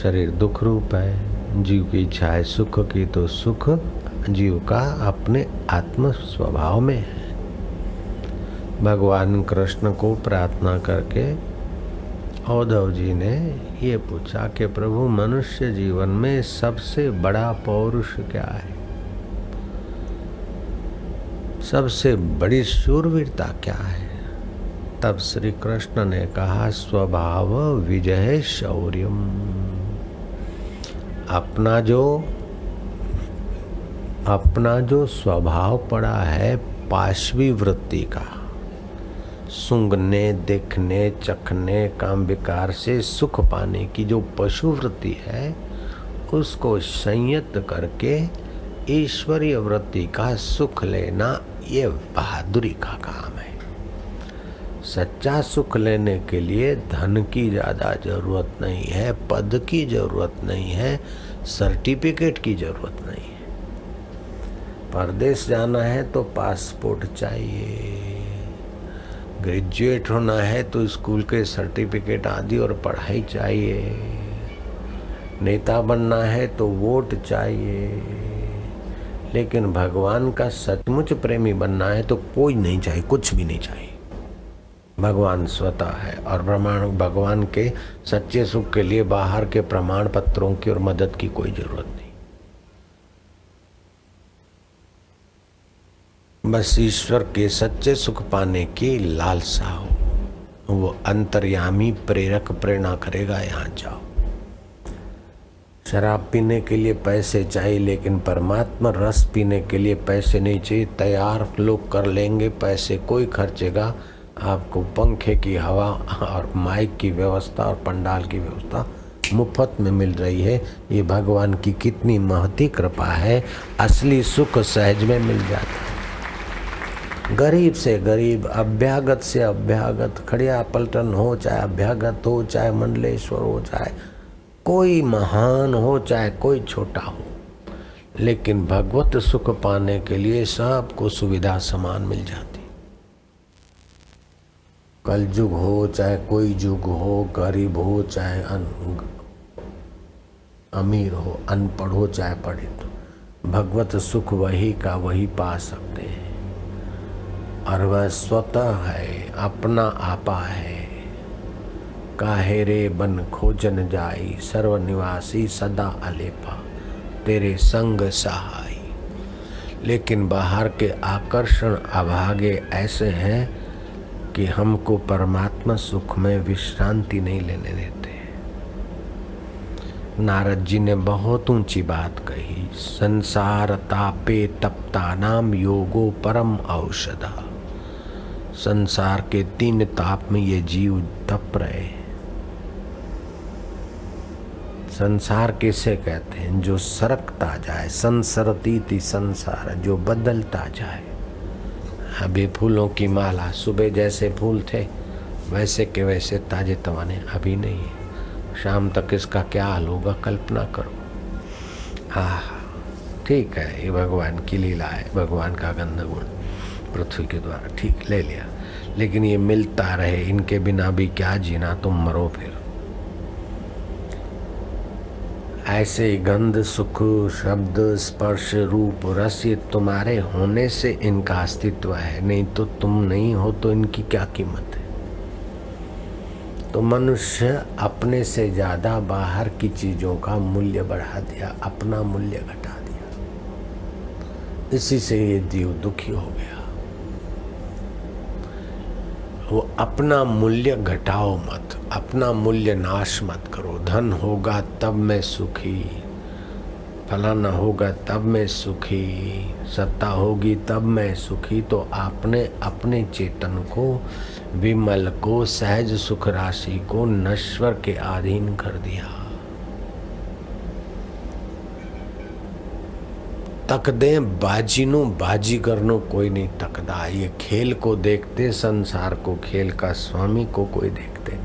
शरीर दुख रूप है। जीव की इच्छा है सुख की, तो सुख जीव का अपने आत्म स्वभाव में है। भगवान कृष्ण को प्रार्थना करके उद्धव जी ने ये पूछा कि प्रभु, मनुष्य जीवन में सबसे बड़ा पौरुष क्या है, सबसे बड़ी शूरवीरता क्या है? तब श्री कृष्ण ने कहा, स्वभाव विजय शौर्यम। अपना जो स्वभाव पड़ा है पाशवी वृत्ति का, सूंघने, देखने, चखने, काम विकार से सुख पाने की जो पशु वृत्ति है, उसको संयत करके ईश्वरीय वृत्ति का सुख लेना, ये बहादुरी का काम है। सच्चा सुख लेने के लिए धन की ज़्यादा जरूरत नहीं है, पद की जरूरत नहीं है, सर्टिफिकेट की जरूरत नहीं है। परदेश जाना है तो पासपोर्ट चाहिए, ग्रेजुएट होना है तो स्कूल के सर्टिफिकेट आदि और पढ़ाई चाहिए, नेता बनना है तो वोट चाहिए। लेकिन भगवान का सचमुच प्रेमी बनना है तो कोई नहीं चाहिए, कुछ भी नहीं चाहिए। भगवान स्वतः है और भगवान के सच्चे सुख के लिए बाहर के प्रमाण पत्रों की और मदद की कोई जरूरत नहीं। बस ईश्वर के सच्चे सुख पाने की लालसा हो, वो अंतर्यामी प्रेरक प्रेरणा करेगा, यहाँ जाओ। शराब पीने के लिए पैसे चाहिए, लेकिन परमात्मा रस पीने के लिए पैसे नहीं चाहिए। तैयार लोग कर लेंगे, पैसे कोई खर्चेगा। आपको पंखे की हवा और माइक की व्यवस्था और पंडाल की व्यवस्था मुफ्त में मिल रही है। ये भगवान की कितनी महती कृपा है। असली सुख सहज में मिल जाता है। गरीब से गरीब, अभ्यागत से अभ्यागत, खड़िया पलटन हो चाहे अभ्यागत हो, चाहे मंडलेश्वर हो, चाहे कोई महान हो, चाहे कोई छोटा हो, लेकिन भगवत सुख पाने के लिए सबको सुविधा समान मिल जाती। कल युग हो चाहे कोई युग हो, गरीब हो चाहे अमीर हो, अनपढ़ हो चाहे पढ़ित हो, भगवत सुख वही का वही पा सकते हैं। और वह स्वतः है, अपना आपा है। काहे रे बन खोजन जाई, सर्वनिवासी सदा अलेपा, तेरे संग सहाय। लेकिन बाहर के आकर्षण अभागे ऐसे हैं कि हमको परमात्मा सुख में विश्रांति नहीं लेने देते। नारद जी ने बहुत ऊंची बात कही, संसार तापे तप्ता नाम योगो परम औषधा। संसार के 3 ताप में ये जीव तप रहे। संसार किसे कहते हैं? जो सरकता जाए, संसरतीति संसार, जो बदलता जाए। अभी फूलों की माला, सुबह जैसे फूल थे वैसे के वैसे ताजे तवाने अभी नहीं है। शाम तक इसका क्या हाल होगा कल्पना करो। ठीक है, ये भगवान की लीला है, भगवान का गंध गुण पृथ्वी के द्वारा ठीक ले लिया। लेकिन ये मिलता रहे, इनके बिना भी क्या जीना, तुम मरो फिर। ऐसे ही गंध, सुख, शब्द, स्पर्श, रूप, रस, ये तुम्हारे होने से इनका अस्तित्व है, नहीं तो तुम नहीं हो तो इनकी क्या कीमत है। तो मनुष्य अपने से ज्यादा बाहर की चीजों का मूल्य बढ़ा दिया, अपना मूल्य घटा दिया। इसी से ये जीव दुखी हो गया। वो अपना मूल्य घटाओ मत, अपना मूल्य नाश मत करो। धन होगा तब मैं सुखी, फलाना होगा तब मैं सुखी, सत्ता होगी तब मैं सुखी। तो आपने अपने चेतन को, विमल को, सहज सुख राशि को नश्वर के अधीन कर दिया। तकदे बाजीनो, बाजीगरनो कोई नहीं तकदा। ये खेल को देखते, संसार को, खेल का स्वामी को कोई देखते।